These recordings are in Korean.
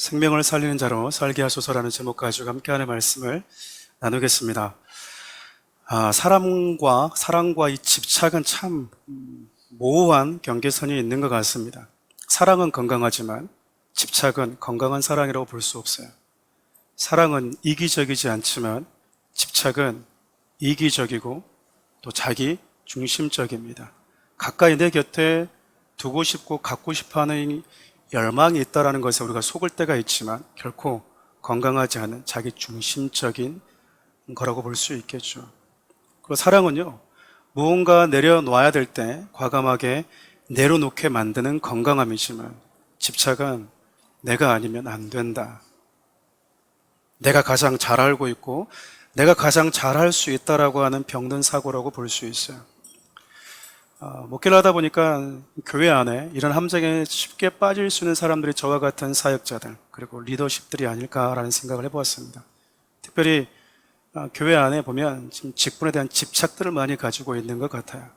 생명을 살리는 자로 살게 하소서라는 제목 가지고 함께하는 말씀을 나누겠습니다. 사랑과 이 집착은 참 모호한 경계선이 있는 것 같습니다. 사랑은 건강하지만 집착은 건강한 사랑이라고 볼 수 없어요. 사랑은 이기적이지 않지만 집착은 이기적이고 또 자기 중심적입니다. 가까이 내 곁에 두고 싶고 갖고 싶어하는 열망이 있다는 것에 우리가 속을 때가 있지만 결코 건강하지 않은 자기 중심적인 거라고 볼 수 있겠죠. 그리고 사랑은요, 무언가 내려놓아야 될 때 과감하게 내려놓게 만드는 건강함이지만 집착은 내가 아니면 안 된다. 내가 가장 잘 알고 있고 내가 가장 잘할 수 있다라고 하는 병든 사고라고 볼 수 있어요. 목회를 하다 보니까 교회 안에 이런 함정에 쉽게 빠질 수 있는 사람들이 저와 같은 사역자들 그리고 리더십들이 아닐까라는 생각을 해보았습니다. 특별히 교회 안에 보면 지금 직분에 대한 집착들을 많이 가지고 있는 것 같아요.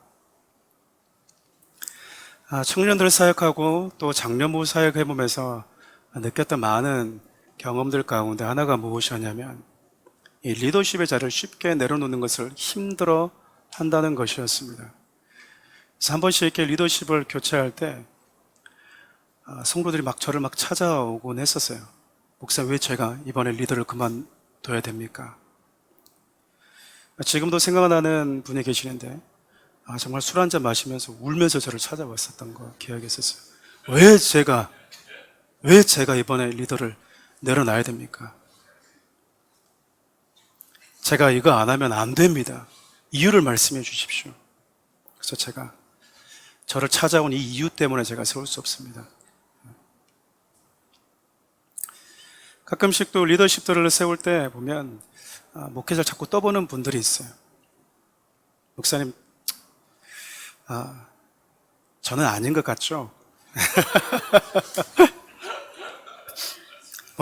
청년들 사역하고 또 장년부 사역해보면서 느꼈던 많은 경험들 가운데 하나가 무엇이었냐면 이 리더십의 자리를 쉽게 내려놓는 것을 힘들어 한다는 것이었습니다. 그래서 한 번씩 이렇게 리더십을 교체할 때 성도들이 저를 찾아오곤 했었어요. 목사님, 왜 제가 이번에 리더를 그만둬야 됩니까? 지금도 생각나는 분이 계시는데 정말 술 한잔 마시면서 울면서 저를 찾아왔었던 거 기억이 있었어요. 왜 제가 이번에 리더를 내려놔야 됩니까? 제가 이거 안 하면 안 됩니다. 이유를 말씀해 주십시오. 그래서 제가 저를 찾아온 이 이유 때문에 제가 세울 수 없습니다. 가끔씩 또 리더십들을 세울 때 보면 목회자를 자꾸 떠보는 분들이 있어요. 목사님, 저는 아닌 것 같죠?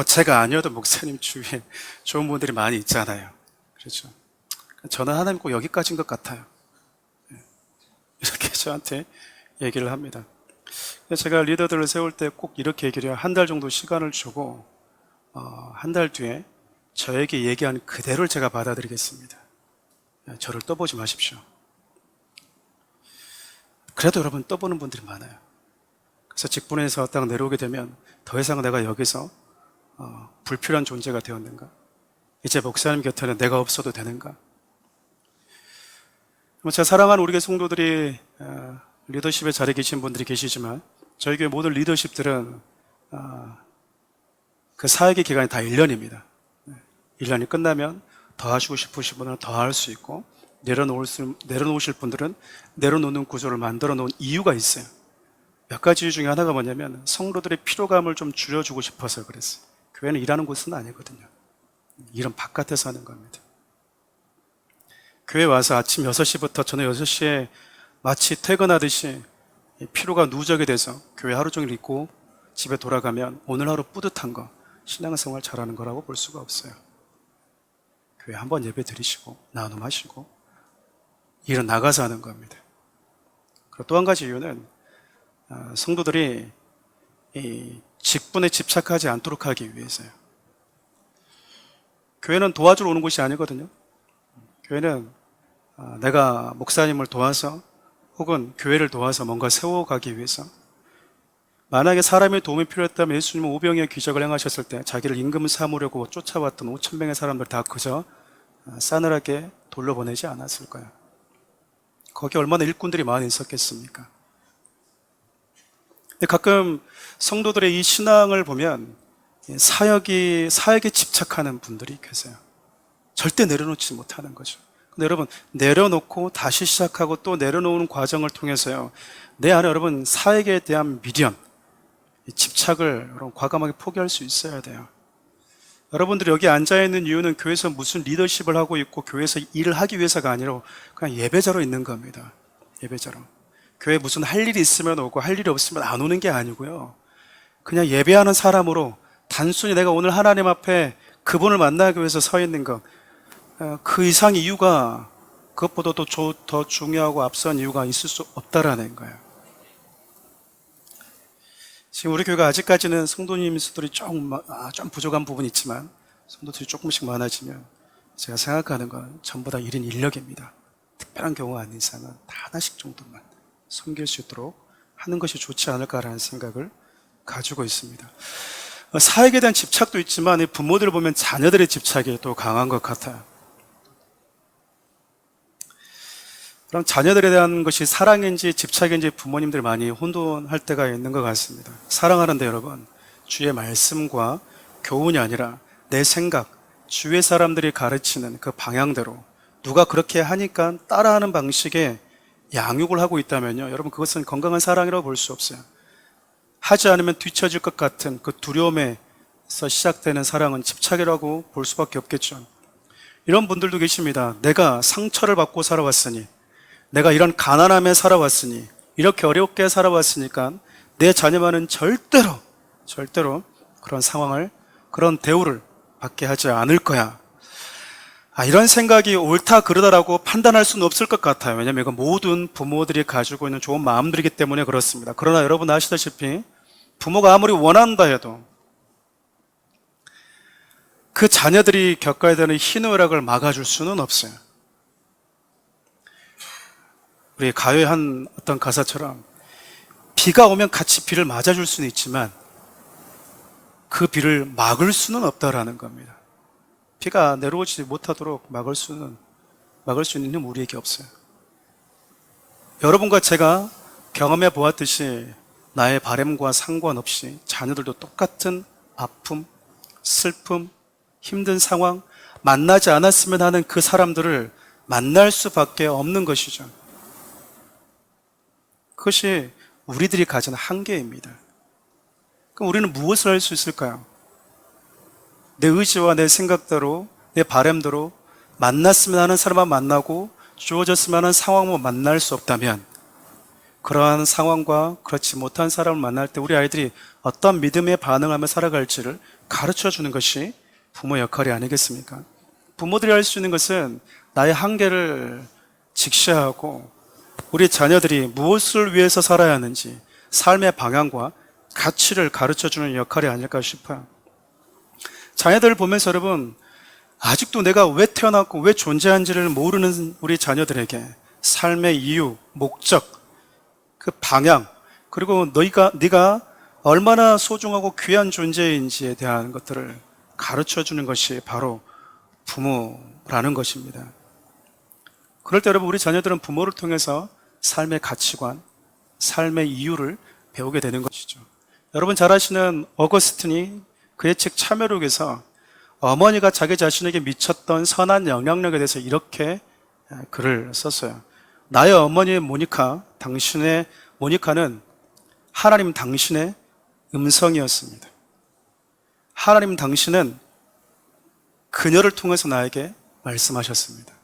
제가 아니어도 목사님 주위에 좋은 분들이 많이 있잖아요. 그렇죠. 저는 하나님 꼭 여기까지인 것 같아요. 이렇게 저한테 얘기를 합니다. 제가 리더들을 세울 때 꼭 이렇게 얘기를 해요. 한 달 정도 시간을 주고 한 달 뒤에 저에게 얘기한 그대로를 제가 받아들이겠습니다. 저를 떠보지 마십시오. 그래도 여러분 떠보는 분들이 많아요. 그래서 직분에서 딱 내려오게 되면 더 이상 내가 여기서 불필요한 존재가 되었는가? 이제 목사님 곁에는 내가 없어도 되는가? 제가 사랑하는 우리 교회 성도들이 리더십에 자리에 계신 분들이 계시지만 저희 교회 모든 리더십들은 그 사역의 기간이 다 1년입니다. 1년이 끝나면 더 하시고 싶으신 분은 더 할 수 있고 내려놓으실 분들은 내려놓는 구조를 만들어 놓은 이유가 있어요. 몇 가지 중에 하나가 뭐냐면 성도들의 피로감을 좀 줄여주고 싶어서 그랬어요. 교회는 일하는 곳은 아니거든요. 일은 바깥에서 하는 겁니다. 교회 와서 아침 6시부터 저녁 6시에 마치 퇴근하듯이 피로가 누적이 돼서 교회 하루 종일 있고 집에 돌아가면 오늘 하루 뿌듯한 거 신앙생활 잘하는 거라고 볼 수가 없어요. 교회 한번 예배 드리시고 나눔하시고 일은 나가서 하는 겁니다. 그리고 또 한 가지 이유는 성도들이 이 직분에 집착하지 않도록 하기 위해서요. 교회는 도와주러 오는 곳이 아니거든요. 교회는 내가 목사님을 도와서 혹은 교회를 도와서 뭔가 세워가기 위해서 만약에 사람의 도움이 필요했다면 예수님은 오병이어 기적을 행하셨을 때 자기를 임금 삼으려고 쫓아왔던 5,000명의 사람들 다 그저 싸늘하게 돌려보내지 않았을 거예요. 거기 얼마나 일꾼들이 많이 있었겠습니까? 근데 가끔 성도들의 이 신앙을 보면 사역에 집착하는 분들이 계세요. 절대 내려놓지 못하는 거죠. 근데 여러분, 내려놓고 다시 시작하고 또 내려놓는 과정을 통해서요, 내 안에 여러분 사역에 대한 미련, 집착을 여러분 과감하게 포기할 수 있어야 돼요. 여러분들이 여기 앉아있는 이유는 교회에서 무슨 리더십을 하고 있고 교회에서 일을 하기 위해서가 아니라 그냥 예배자로 있는 겁니다. 예배자로. 교회에 무슨 할 일이 있으면 오고 할 일이 없으면 안 오는 게 아니고요. 그냥 예배하는 사람으로 단순히 내가 오늘 하나님 앞에 그분을 만나기 위해서 서 있는 것, 그 이상 이유가 그것보다 더 중요하고 앞선 이유가 있을 수 없다라는 거예요. 지금 우리 교회가 아직까지는 성도님 수들이 좀 부족한 부분이 있지만 성도들이 조금씩 많아지면 제가 생각하는 건 전부 다 1인 1력입니다. 특별한 경우가 아닌 이상은 다 하나씩 정도만 섬길 수 있도록 하는 것이 좋지 않을까라는 생각을 가지고 있습니다. 사역에 대한 집착도 있지만 부모들을 보면 자녀들의 집착이 또 강한 것 같아요. 그럼 자녀들에 대한 것이 사랑인지 집착인지 부모님들 많이 혼돈할 때가 있는 것 같습니다. 사랑하는데 여러분, 주의 말씀과 교훈이 아니라 내 생각, 주위의 사람들이 가르치는 그 방향대로 누가 그렇게 하니까 따라하는 방식의 양육을 하고 있다면요, 여러분 그것은 건강한 사랑이라고 볼 수 없어요. 하지 않으면 뒤처질 것 같은 그 두려움에서 시작되는 사랑은 집착이라고 볼 수밖에 없겠죠. 이런 분들도 계십니다. 내가 상처를 받고 살아왔으니, 내가 이런 가난함에 살아왔으니, 이렇게 어렵게 살아왔으니까 내 자녀만은 절대로 그런 상황을, 그런 대우를 받게 하지 않을 거야. 이런 생각이 옳다 그르다라고 판단할 수는 없을 것 같아요. 왜냐하면 이건 모든 부모들이 가지고 있는 좋은 마음들이기 때문에 그렇습니다. 그러나 여러분 아시다시피 부모가 아무리 원한다 해도 그 자녀들이 겪어야 되는 희노애락을 막아줄 수는 없어요. 우리 가요의 한 어떤 가사처럼 비가 오면 같이 비를 맞아줄 수는 있지만 그 비를 막을 수는 없다라는 겁니다. 비가 내려오지 못하도록 막을 수 있는 힘은 우리에게 없어요. 여러분과 제가 경험해 보았듯이 나의 바램과 상관없이 자녀들도 똑같은 아픔, 슬픔, 힘든 상황, 만나지 않았으면 하는 그 사람들을 만날 수밖에 없는 것이죠. 그것이 우리들이 가진 한계입니다. 그럼 우리는 무엇을 할 수 있을까요? 내 의지와 내 생각대로, 내 바람대로 만났으면 하는 사람만 만나고 주어졌으면 하는 상황만 만날 수 없다면 그러한 상황과 그렇지 못한 사람을 만날 때 우리 아이들이 어떤 믿음에 반응하며 살아갈지를 가르쳐 주는 것이 부모 역할이 아니겠습니까? 부모들이 할 수 있는 것은 나의 한계를 직시하고 우리 자녀들이 무엇을 위해서 살아야 하는지 삶의 방향과 가치를 가르쳐 주는 역할이 아닐까 싶어요. 자녀들을 보면서 여러분, 아직도 내가 왜 태어났고 왜 존재한지를 모르는 우리 자녀들에게 삶의 이유, 목적, 그 방향, 그리고 네가 얼마나 소중하고 귀한 존재인지에 대한 것들을 가르쳐 주는 것이 바로 부모라는 것입니다. 그럴 때 여러분, 우리 자녀들은 부모를 통해서 삶의 가치관, 삶의 이유를 배우게 되는 것이죠. 여러분 잘 아시는 어거스틴이 그의 책 참여록에서 어머니가 자기 자신에게 미쳤던 선한 영향력에 대해서 이렇게 글을 썼어요. 나의 어머니 모니카는 하나님 당신의 음성이었습니다. 하나님 당신은 그녀를 통해서 나에게 말씀하셨습니다.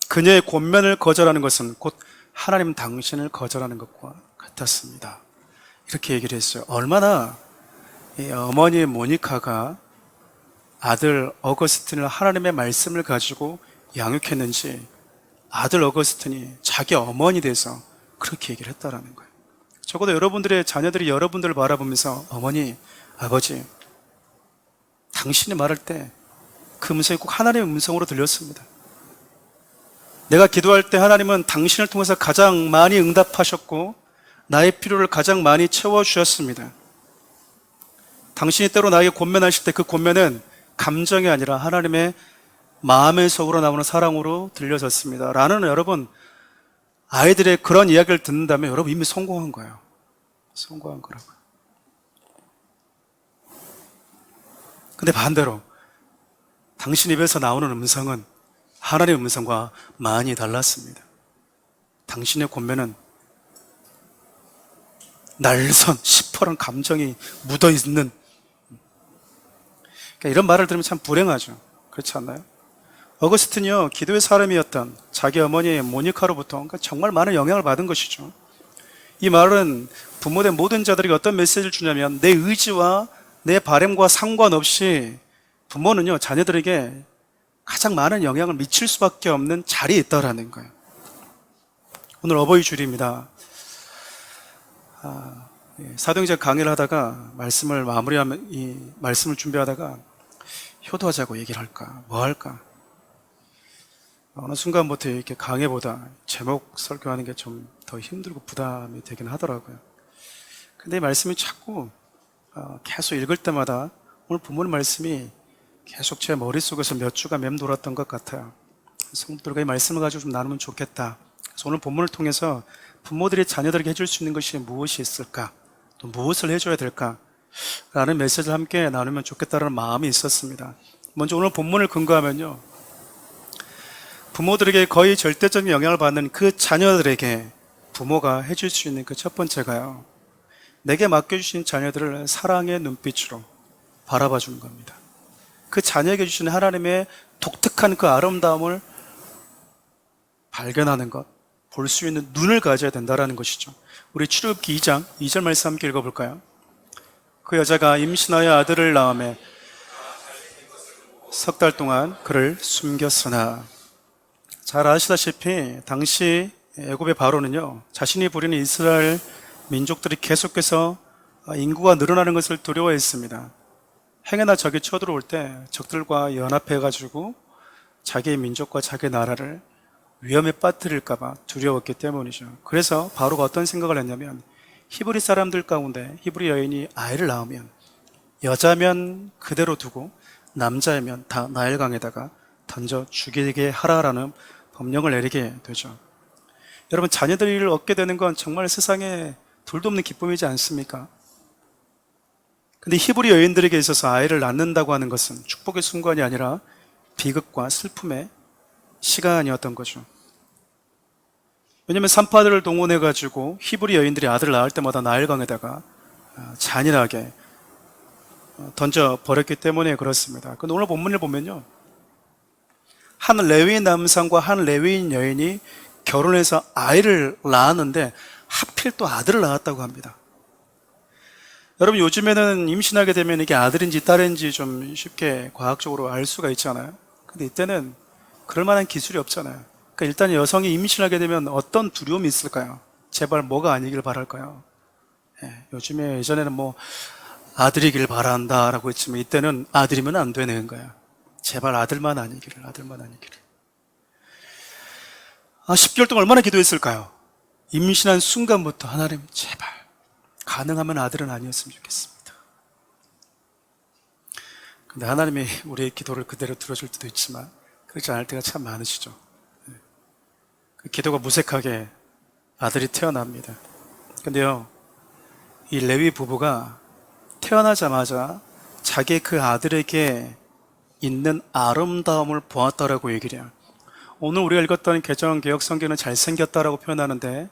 그녀의 권면을 거절하는 것은 곧 하나님 당신을 거절하는 것과 같았습니다. 이렇게 얘기를 했어요. 얼마나 이 어머니 모니카가 아들 어거스틴을 하나님의 말씀을 가지고 양육했는지 아들 어거스틴이 자기 어머니 돼서 그렇게 얘기를 했다라는 거예요. 적어도 여러분들의 자녀들이 여러분들을 바라보면서 어머니, 아버지, 당신이 말할 때 그 음성이 꼭 하나님의 음성으로 들렸습니다. 내가 기도할 때 하나님은 당신을 통해서 가장 많이 응답하셨고 나의 필요를 가장 많이 채워주셨습니다. 당신이 때로 나에게 권면하실 때 그 권면은 감정이 아니라 하나님의 마음에서 우러나오는 사랑으로 들려졌습니다. 라는 여러분, 아이들의 그런 이야기를 듣는다면 여러분 이미 성공한 거예요. 성공한 거라고요. 근데 반대로 당신 입에서 나오는 음성은 하나님의 음성과 많이 달랐습니다. 당신의 권면은 날선 시퍼런 감정이 묻어있는, 그러니까 이런 말을 들으면 참 불행하죠. 그렇지 않나요? 어거스틴이요, 기도의 사람이었던 자기 어머니 모니카로부터 그러니까 정말 많은 영향을 받은 것이죠. 이 말은 부모된 모든 자들에게 어떤 메시지를 주냐면 내 의지와 내 바람과 상관없이 부모는요 자녀들에게 가장 많은 영향을 미칠 수밖에 없는 자리에 있다라는 거예요. 오늘 어버이 주일입니다. 사도행전 강의를 하다가 이 말씀을 준비하다가 효도하자고 얘기를 할까, 뭐 할까. 어느 순간부터 이렇게 강의보다 제목 설교하는 게 좀 더 힘들고 부담이 되긴 하더라고요. 근데 이 말씀이 자꾸 계속 읽을 때마다 오늘 본문 말씀이 계속 제 머릿속에서 몇 주가 맴돌았던 것 같아요. 성도들과 이 말씀을 가지고 좀 나누면 좋겠다. 그래서 오늘 본문을 통해서 부모들이 자녀들에게 해줄 수 있는 것이 무엇이 있을까? 또 무엇을 해줘야 될까? 라는 메시지를 함께 나누면 좋겠다는 마음이 있었습니다. 먼저 오늘 본문을 근거하면요, 부모들에게 거의 절대적인 영향을 받는 그 자녀들에게 부모가 해줄 수 있는 그 첫 번째가요, 내게 맡겨주신 자녀들을 사랑의 눈빛으로 바라봐 주는 겁니다. 그 자녀에게 주시는 하나님의 독특한 그 아름다움을 발견하는 것, 볼 수 있는 눈을 가져야 된다는 것이죠. 우리 출애굽기 2장 2절 말씀 함께 읽어볼까요? 그 여자가 임신하여 아들을 낳으며 석 달 동안 그를 숨겼으나. 잘 아시다시피 당시 애굽의 바로는요, 자신이 부리는 이스라엘 민족들이 계속해서 인구가 늘어나는 것을 두려워했습니다. 행여나 적이 쳐들어올 때 적들과 연합해가지고 자기의 민족과 자기의 나라를 위험에 빠뜨릴까봐 두려웠기 때문이죠. 그래서 바로가 어떤 생각을 했냐면, 히브리 사람들 가운데 히브리 여인이 아이를 낳으면 여자면 그대로 두고 남자이면 다 나일강에다가 던져 죽이게 하라라는 법령을 내리게 되죠. 여러분, 자녀들을 얻게 되는 건 정말 세상에 둘도 없는 기쁨이지 않습니까? 근데 히브리 여인들에게 있어서 아이를 낳는다고 하는 것은 축복의 순간이 아니라 비극과 슬픔의 시간이었던 거죠. 왜냐하면 산파들을 동원해가지고 히브리 여인들이 아들을 낳을 때마다 나일강에다가 잔인하게 던져버렸기 때문에 그렇습니다. 근데 오늘 본문을 보면요, 한 레위인 남성과 한 레위인 여인이 결혼해서 아이를 낳았는데 하필 또 아들을 낳았다고 합니다. 여러분, 요즘에는 임신하게 되면 이게 아들인지 딸인지 좀 쉽게 과학적으로 알 수가 있잖아요. 근데 이때는 그럴 만한 기술이 없잖아요. 그러니까 일단 여성이 임신하게 되면 어떤 두려움이 있을까요? 제발 뭐가 아니길 바랄까요? 요즘에, 예전에는 뭐 아들이길 바란다라고 했지만 이때는 아들이면 안 되는 거야. 제발 아들만 아니기를, 아들만 아니기를. 10개월 동안 얼마나 기도했을까요? 임신한 순간부터 하나님 제발 가능하면 아들은 아니었으면 좋겠습니다. 근데 하나님이 우리의 기도를 그대로 들어줄 때도 있지만 그렇지 않을 때가 참 많으시죠. 그 기도가 무색하게 아들이 태어납니다. 근데요, 이 레위 부부가 태어나자마자 자기 그 아들에게 있는 아름다움을 보았다라고 얘기를 해요. 오늘 우리가 읽었던 개정개혁 성경은 잘생겼다라고 표현하는데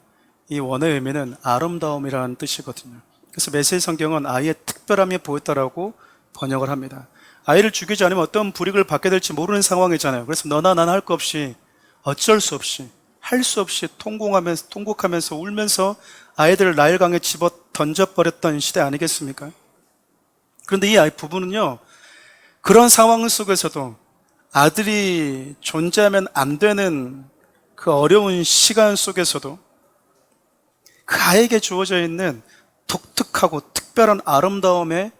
이 원어의 의미는 아름다움이라는 뜻이거든요. 그래서 메시지 성경은 아이의 특별함이 보였다라고 번역을 합니다. 아이를 죽이지 않으면 어떤 불이익을 받게 될지 모르는 상황이잖아요. 그래서 너나 나나 할 거 없이 어쩔 수 없이 할 수 없이 통곡하면서 울면서 아이들을 나일강에 집어 던져버렸던 시대 아니겠습니까? 그런데 이 아이 부부는요, 그런 상황 속에서도 아들이 존재하면 안 되는 그 어려운 시간 속에서도 그 아이에게 주어져 있는 독특하고 특별한 아름다움에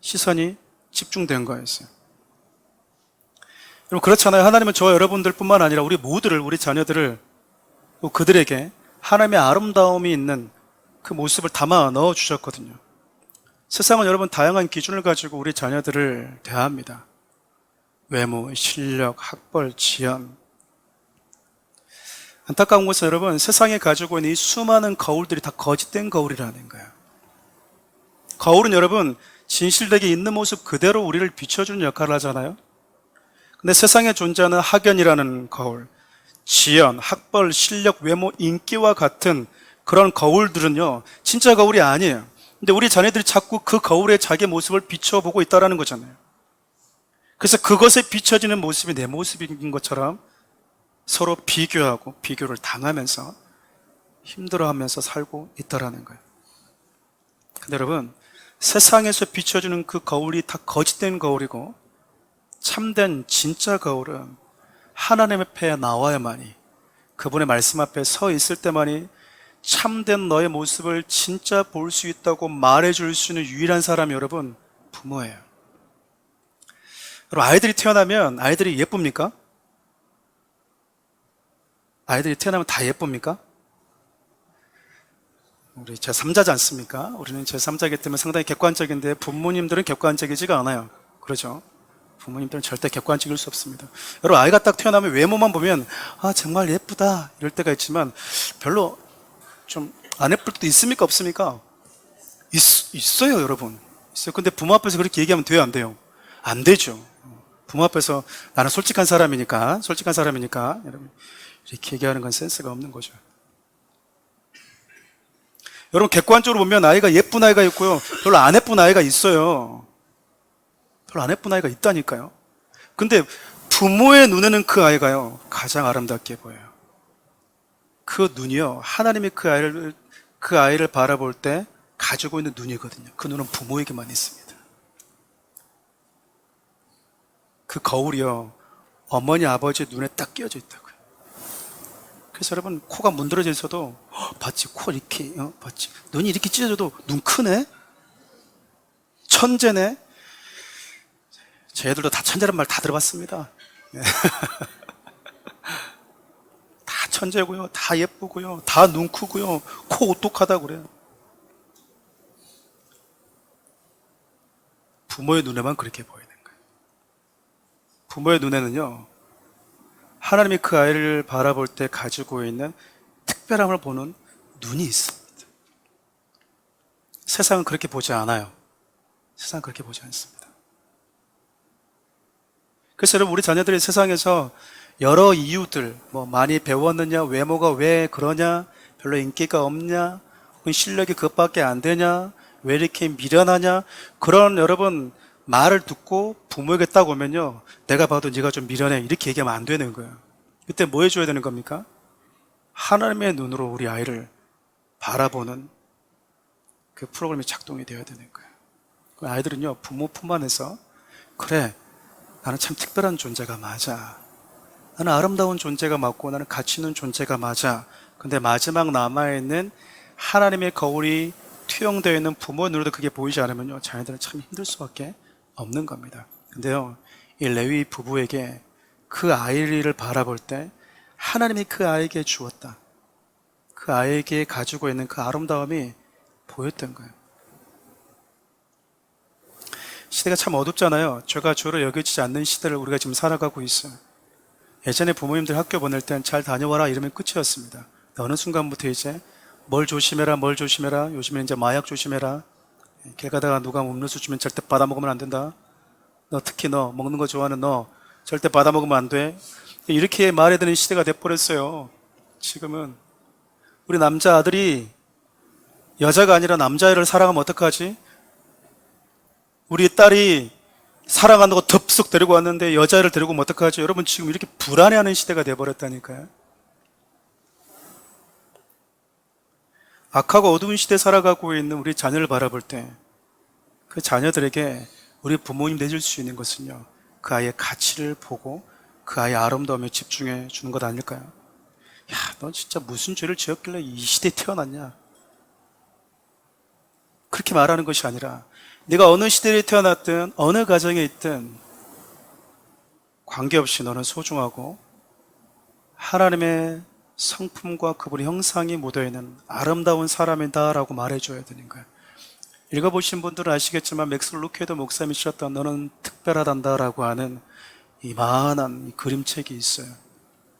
시선이 집중된 거였어요. 여러분, 그렇잖아요. 하나님은 저와 여러분들 뿐만 아니라 우리 모두를, 우리 자녀들을, 그들에게 하나님의 아름다움이 있는 그 모습을 담아 넣어 주셨거든요. 세상은 여러분 다양한 기준을 가지고 우리 자녀들을 대합니다. 외모, 실력, 학벌, 지연. 안타까운 것은 여러분, 세상에 가지고 있는 이 수많은 거울들이 다 거짓된 거울이라는 거예요. 거울은 여러분 진실되게 있는 모습 그대로 우리를 비춰주는 역할을 하잖아요. 근데 세상에 존재하는 학연이라는 거울, 지연, 학벌, 실력, 외모, 인기와 같은 그런 거울들은요, 진짜 거울이 아니에요. 근데 우리 자녀들이 자꾸 그 거울에 자기 모습을 비춰보고 있다는 거잖아요. 그래서 그것에 비춰지는 모습이 내 모습인 것처럼 서로 비교하고 비교를 당하면서 힘들어하면서 살고 있다는 거예요. 근데 여러분, 세상에서 비춰주는 그 거울이 다 거짓된 거울이고 참된 진짜 거울은 하나님 앞에 나와야만이, 그분의 말씀 앞에 서 있을 때만이 참된 너의 모습을 진짜 볼 수 있다고 말해줄 수 있는 유일한 사람이 여러분 부모예요. 여러분 아이들이 태어나면 아이들이 예쁩니까? 아이들이 태어나면 다 예쁩니까? 우리 제3자지 않습니까? 우리는 제3자이기 때문에 상당히 객관적인데 부모님들은 객관적이지가 않아요. 그렇죠? 부모님들은 절대 객관적일 수 없습니다. 여러분 아이가 딱 태어나면 외모만 보면 정말 예쁘다 이럴 때가 있지만 별로 좀 안 예쁠 때도 있습니까? 없습니까? 있어요 여러분. 있어요. 근데 부모 앞에서 그렇게 얘기하면 돼요 안 돼요? 안 되죠. 부모 앞에서 나는 솔직한 사람이니까 여러분 이렇게 얘기하는 건 센스가 없는 거죠. 여러분 객관적으로 보면 아이가 예쁜 아이가 있고요 별로 안 예쁜 아이가 있어요. 별로 안 예쁜 아이가 있다니까요. 근데 부모의 눈에는 그 아이가요 가장 아름답게 보여요. 그 눈이요 하나님이 그 아이를 바라볼 때 가지고 있는 눈이거든요. 그 눈은 부모에게만 있습니다. 그 거울이요 어머니 아버지 눈에 딱 끼어져 있다고요. 그래서 여러분 코가 문드러져 있어도 봤지 코 이렇게 봤지 눈이 이렇게 찢어져도 눈 크네 천재네. 제 애들도 다 천재란 말 다 들어봤습니다. 다 천재고요 다 예쁘고요 다 눈 크고요 코 오똑하다고 그래요. 부모의 눈에만 그렇게 보이는 거예요. 부모의 눈에는요 하나님이 그 아이를 바라볼 때 가지고 있는 특별함을 보는 눈이 있습니다. 세상은 그렇게 보지 않아요. 세상은 그렇게 보지 않습니다. 그래서 여러분 우리 자녀들이 세상에서 여러 이유들 많이 배웠느냐 외모가 왜 그러냐 별로 인기가 없냐 혹은 실력이 그것밖에 안 되냐 왜 이렇게 미련하냐 그런 여러분 말을 듣고 부모에게 딱 오면요 내가 봐도 네가 좀 미련해 이렇게 얘기하면 안 되는 거예요. 그때 뭐 해줘야 되는 겁니까? 하나님의 눈으로 우리 아이를 바라보는 그 프로그램이 작동이 되어야 되는 거예요. 그 아이들은요 부모 품 안에서 그래 나는 참 특별한 존재가 맞아 나는 아름다운 존재가 맞고 나는 가치 있는 존재가 맞아. 근데 마지막 남아있는 하나님의 거울이 투영되어 있는 부모의 눈으로도 그게 보이지 않으면요 자녀들은 참 힘들 수밖에 없는 겁니다. 근데요 이 레위 부부에게 그 아이를 바라볼 때 하나님이 그 아이에게 주었다 그 아이에게 가지고 있는 그 아름다움이 보였던 거예요. 시대가 참 어둡잖아요. 죄가 죄로 여겨지지 않는 시대를 우리가 지금 살아가고 있어요. 예전에 부모님들 학교 보낼 땐 잘 다녀와라 이러면 끝이었습니다. 어느 순간부터 이제 뭘 조심해라 요즘에 이제 마약 조심해라 길 가다가 누가 음료수 주면 절대 받아먹으면 안 된다. 너 특히 너 먹는 거 좋아하는 너 절대 받아먹으면 안 돼. 이렇게 말해야 되는 시대가 돼버렸어요. 지금은 우리 남자아들이 여자가 아니라 남자애를 사랑하면 어떡하지? 우리 딸이 사랑한다고 덥석 데리고 왔는데 여자애를 데리고 오면 어떡하지? 여러분 지금 이렇게 불안해하는 시대가 돼버렸다니까요. 악하고 어두운 시대에 살아가고 있는 우리 자녀를 바라볼 때 그 자녀들에게 우리 부모님 내줄 수 있는 것은요 그 아이의 가치를 보고 그 아이의 아름다움에 집중해 주는 것 아닐까요? 야, 너 진짜 무슨 죄를 지었길래 이 시대에 태어났냐? 그렇게 말하는 것이 아니라 네가 어느 시대에 태어났든 어느 가정에 있든 관계없이 너는 소중하고 하나님의 성품과 그분의 형상이 묻어있는 아름다운 사람이다 라고 말해줘야 되는 거예요. 읽어보신 분들은 아시겠지만 맥스 루케도 목사님이셨던 너는 특별하단다 라고 하는 이만한 그림책이 있어요.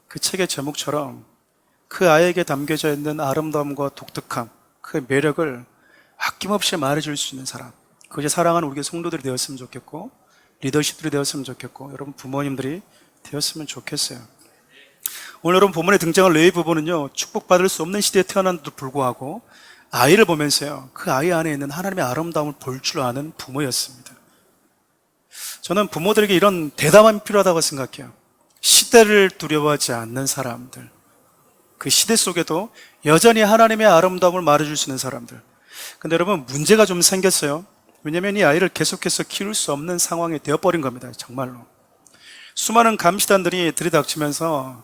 그 책의 제목처럼 그 아이에게 담겨져 있는 아름다움과 독특함, 그 매력을 아낌없이 말해줄 수 있는 사람, 그것이 사랑하는 우리 성도들이 되었으면 좋겠고 리더십들이 되었으면 좋겠고 여러분 부모님들이 되었으면 좋겠어요. 오늘 여러분 본문에 등장한 레위 부부는요 축복받을 수 없는 시대에 태어난데도 불구하고 아이를 보면서요 그 아이 안에 있는 하나님의 아름다움을 볼 줄 아는 부모였습니다. 저는 부모들에게 이런 대담함이 필요하다고 생각해요. 시대를 두려워하지 않는 사람들, 그 시대 속에도 여전히 하나님의 아름다움을 말해줄 수 있는 사람들. 근데 여러분 문제가 좀 생겼어요. 왜냐하면 이 아이를 계속해서 키울 수 없는 상황이 되어버린 겁니다. 정말로 수많은 감시단들이 들이닥치면서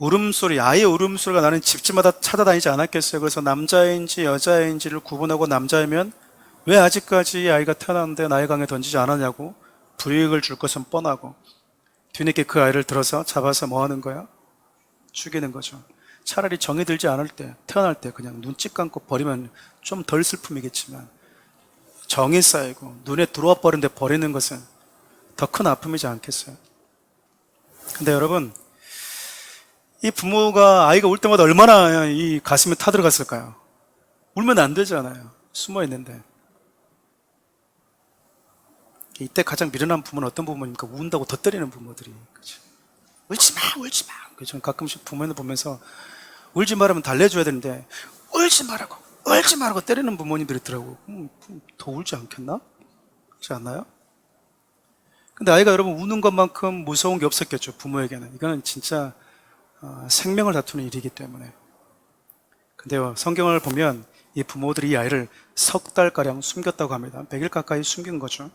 울음소리, 아이의 울음소리가 나는 집집마다 찾아다니지 않았겠어요. 그래서 남자인지 여자인지를 구분하고 남자이면 왜 아직까지 아이가 태어났는데 나일강에 던지지 않았냐고 불이익을 줄 것은 뻔하고 뒤늦게 그 아이를 들어서 잡아서 뭐 하는 거야? 죽이는 거죠. 차라리 정이 들지 않을 때, 태어날 때 그냥 눈찍 감고 버리면 좀 덜 슬픔이겠지만 정이 쌓이고 눈에 들어와 버린데 버리는 것은 더 큰 아픔이지 않겠어요? 근데 여러분, 이 부모가 아이가 울 때마다 얼마나 이 가슴에 타들어갔을까요? 울면 안 되잖아요. 숨어 있는데. 이때 가장 미련한 부모는 어떤 부모입니까? 운다고 더 때리는 부모들이. 그치? 울지 마, 울지 마. 저는 가끔씩 부모님 보면서 울지 말하면 달래줘야 되는데 울지 말라고 때리는 부모님들이 있더라고. 더 울지 않겠나? 그렇지 않나요? 근데 아이가 여러분 우는 것만큼 무서운 게 없었겠죠. 부모에게는. 이거는 진짜 생명을 다투는 일이기 때문에. 근데요, 성경을 보면 이 부모들이 이 아이를 석 달가량 숨겼다고 합니다. 100일 가까이 숨긴 거죠.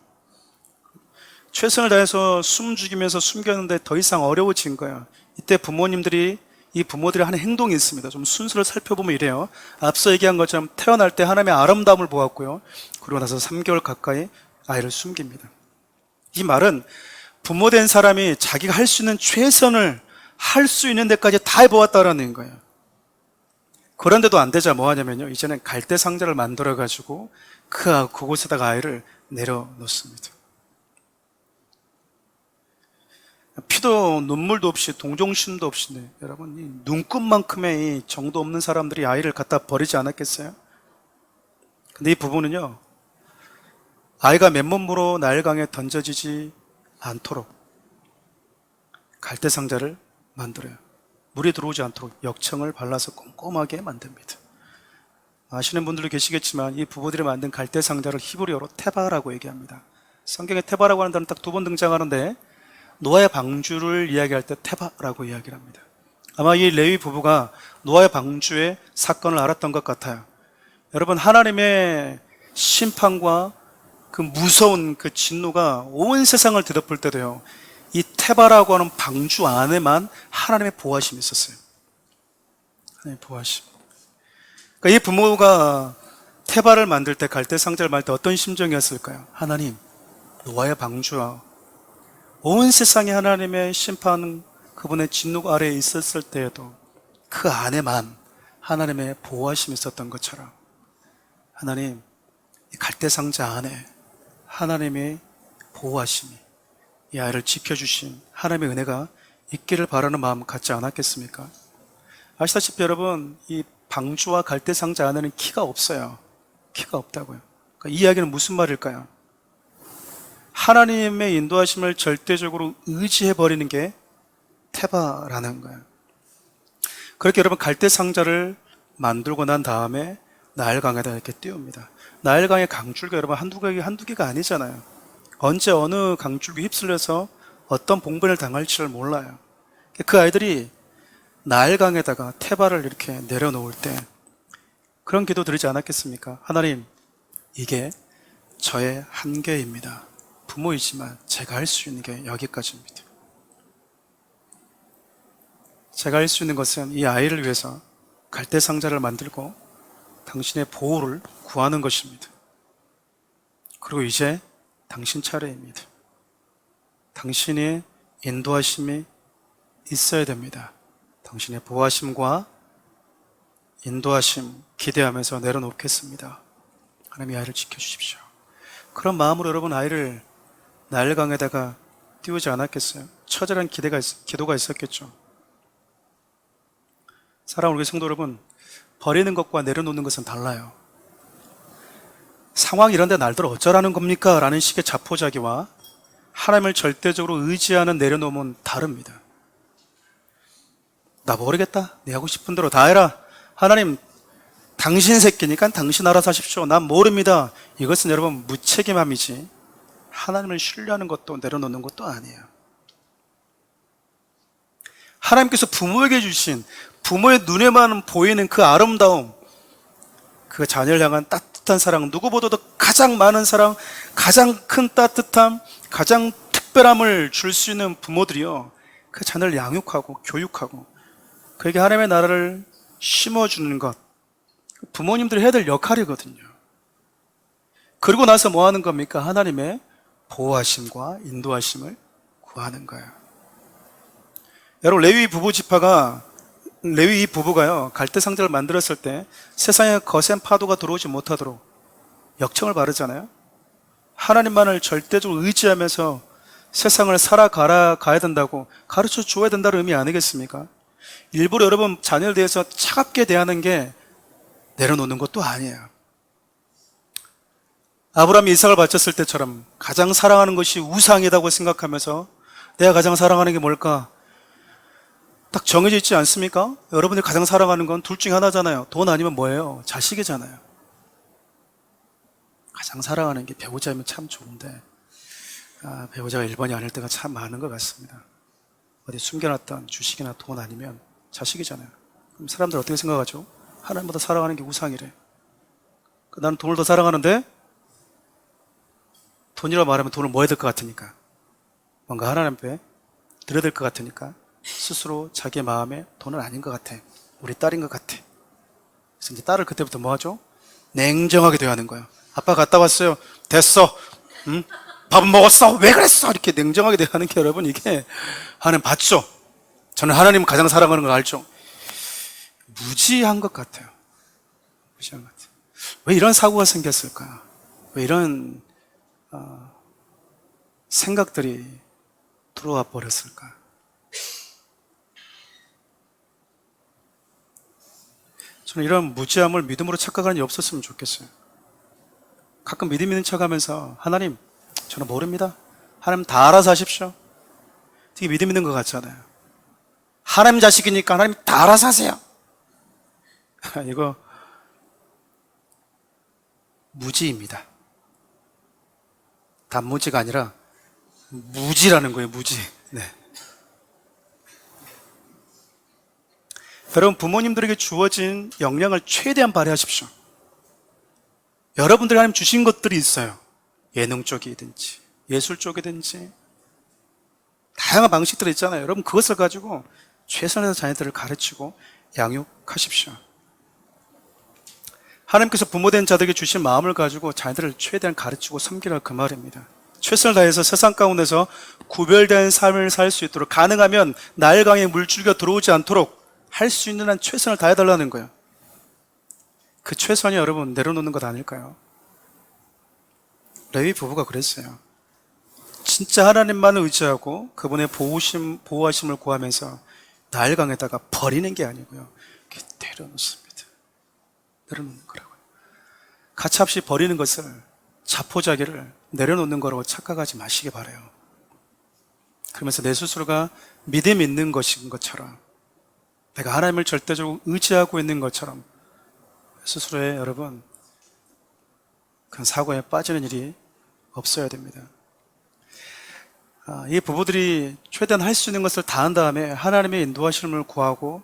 최선을 다해서 숨 죽이면서 숨겼는데 더 이상 어려워진 거예요. 이때 부모님들이 이 부모들이 하는 행동이 있습니다. 좀 순서를 살펴보면 이래요. 앞서 얘기한 것처럼 태어날 때 하나님의 아름다움을 보았고요. 그러고 나서 3개월 가까이 아이를 숨깁니다. 이 말은 부모된 사람이 자기가 할 수 있는 최선을 할 수 있는 데까지 다 해보았다라는 거예요. 그런데도 안 되자 뭐 하냐면요. 이제는 갈대 상자를 만들어가지고 그곳에다가 아이를 내려놓습니다. 피도 눈물도 없이 동정심도 없이 여러분 이 눈끝만큼의 이 정도 없는 사람들이 아이를 갖다 버리지 않았겠어요? 근데 이 부부는요, 아이가 맨몸으로 나일강에 던져지지 않도록 갈대 상자를 만들어요. 물이 들어오지 않도록 역청을 발라서 꼼꼼하게 만듭니다. 아시는 분들도 계시겠지만 이 부부들이 만든 갈대 상자를 히브리어로 테바라고 얘기합니다. 성경에 테바라고 하는 단어는 딱 2번 등장하는데 노아의 방주를 이야기할 때 테바라고 이야기를 합니다. 아마 이 레위 부부가 노아의 방주의 사건을 알았던 것 같아요. 여러분, 하나님의 심판과 그 무서운 그 진노가 온 세상을 뒤덮을 때도요, 이 테바라고 하는 방주 안에만 하나님의 보호하심이 있었어요. 하나님의 보호하심. 그러니까 이 부모가 테바를 만들 때, 갈대 상자를 만들 때 어떤 심정이었을까요? 하나님, 노아의 방주와 온 세상에 하나님의 심판, 그분의 진노 아래에 있었을 때에도 그 안에만 하나님의 보호하심이 있었던 것처럼 하나님, 이 갈대 상자 안에 하나님의 보호하심이, 이 아이를 지켜주신 하나님의 은혜가 있기를 바라는 마음 갖지 않았겠습니까? 아시다시피 여러분, 이 방주와 갈대 상자 안에는 키가 없어요. 키가 없다고요. 그러니까 이 이야기는 무슨 말일까요? 하나님의 인도하심을 절대적으로 의지해버리는 게 테바라는 거예요. 그렇게 여러분 갈대 상자를 만들고 난 다음에 나일강에다 이렇게 띄웁니다. 나일강의 강줄기 여러분 한두 개가 아니잖아요. 언제 어느 강줄기 휩쓸려서 어떤 봉변을 당할지를 몰라요. 그 아이들이 나일강에다가 테바를 이렇게 내려놓을 때 그런 기도 드리지 않았겠습니까? 하나님, 이게 저의 한계입니다. 부모이지만 제가 할 수 있는 게 여기까지입니다. 제가 할 수 있는 것은 이 아이를 위해서 갈대 상자를 만들고 당신의 보호를 구하는 것입니다. 그리고 이제 당신 차례입니다. 당신의 인도하심이 있어야 됩니다. 당신의 보호하심과 인도하심 기대하면서 내려놓겠습니다. 하나님, 이 아이를 지켜주십시오. 그런 마음으로 여러분 아이를 나일강에다가 띄우지 않았겠어요? 처절한 기도가 있었겠죠. 사랑하는 우리 성도 여러분, 버리는 것과 내려놓는 것은 달라요. 상황이 이런데 날들 어쩌라는 겁니까? 라는 식의 자포자기와 하나님을 절대적으로 의지하는 내려놓음은 다릅니다. 나 모르겠다. 네 하고 싶은 대로 다 해라. 하나님, 당신 새끼니까 당신 알아서 하십시오. 난 모릅니다. 이것은 여러분 무책임함이지 하나님을 신뢰하는 것도 내려놓는 것도 아니에요. 하나님께서 부모에게 주신 부모의 눈에만 보이는 그 아름다움, 그 자녀를 향한 따뜻한 사랑, 누구보다도 가장 많은 사랑, 가장 큰 따뜻함, 가장 특별함을 줄 수 있는 부모들이요, 그 자녀를 양육하고 교육하고 그에게 하나님의 나라를 심어주는 것, 부모님들이 해야 될 역할이거든요. 그리고 나서 뭐 하는 겁니까? 하나님의 보호하심과 인도하심을 구하는 거예요. 여러분, 레위 부부가요, 갈대상자를 만들었을 때 세상에 거센 파도가 들어오지 못하도록 역청을 바르잖아요. 하나님만을 절대적으로 의지하면서 세상을 살아가야 된다고 가르쳐 줘야 된다는 의미 아니겠습니까? 일부러 여러분 자녀에 대해서 차갑게 대하는 게 내려놓는 것도 아니에요. 아브라함이 이삭을 바쳤을 때처럼 가장 사랑하는 것이 우상이라고 생각하면서 내가 가장 사랑하는 게 뭘까? 딱 정해져 있지 않습니까? 여러분들이 가장 사랑하는 건 둘 중에 하나잖아요. 돈 아니면 뭐예요? 자식이잖아요. 가장 사랑하는 게 배우자면 참 좋은데 배우자가 1번이 아닐 때가 참 많은 것 같습니다. 어디 숨겨놨던 주식이나 돈 아니면 자식이잖아요. 그럼 사람들 어떻게 생각하죠? 하나님보다 사랑하는 게 우상이래. 나는 돈을 더 사랑하는데 돈이라고 말하면 돈을 뭐 해야 될 것 같으니까, 뭔가 하나님 앞에 드려야 될 것 같으니까 스스로 자기의 마음에 돈은 아닌 것 같아, 우리 딸인 것 같아. 그래서 이제 딸을 그때부터 뭐 하죠? 냉정하게 대하는 거예요. 아빠 갔다 왔어요. 됐어. 응? 밥은 먹었어. 왜 그랬어? 이렇게 냉정하게 대하는 게 여러분, 이게 하나님 봤죠? 저는 하나님 가장 사랑하는 걸 알죠? 무지한 것 같아요. 무지한 것 같아요. 왜 이런 사고가 생겼을까? 왜 이런 생각들이 들어와 버렸을까? 저는 이런 무지함을 믿음으로 착각하는 일 없었으면 좋겠어요. 가끔 믿음 있는 척하면서 하나님, 저는 모릅니다. 하나님 다 알아서 하십시오. 되게 믿음 있는 것 같잖아요. 하나님 자식이니까 하나님 다 알아서 하세요. 이거 무지입니다. 단무지가 아니라 무지라는 거예요. 무지. 네. 여러분, 부모님들에게 주어진 역량을 최대한 발휘하십시오. 여러분들이 하나님 주신 것들이 있어요. 예능 쪽이든지 예술 쪽이든지 다양한 방식들이 있잖아요. 여러분, 그것을 가지고 최선을 다해서 자녀들을 가르치고 양육하십시오. 하나님께서 부모된 자들에게 주신 마음을 가지고 자녀들을 최대한 가르치고 섬기라, 그 말입니다. 최선을 다해서 세상 가운데서 구별된 삶을 살 수 있도록, 가능하면 나일강에 물줄기가 들어오지 않도록 할 수 있는 한 최선을 다해달라는 거예요. 그 최선이 여러분 내려놓는 것 아닐까요? 레위 부부가 그랬어요. 진짜 하나님만을 의지하고 그분의 보호하심을 구하면서 나일강에다가 버리는 게 아니고요, 내려놓습니다. 내려놓는 거라고요. 가차없이 버리는 것을, 자포자기를 내려놓는 거라고 착각하지 마시기 바라요. 그러면서 내 스스로가 믿음 있는 것인 것처럼, 내가 하나님을 절대적으로 의지하고 있는 것처럼 스스로의 여러분 그런 사고에 빠지는 일이 없어야 됩니다. 이 부부들이 최대한 할 수 있는 것을 다 한 다음에 하나님의 인도하심을 구하고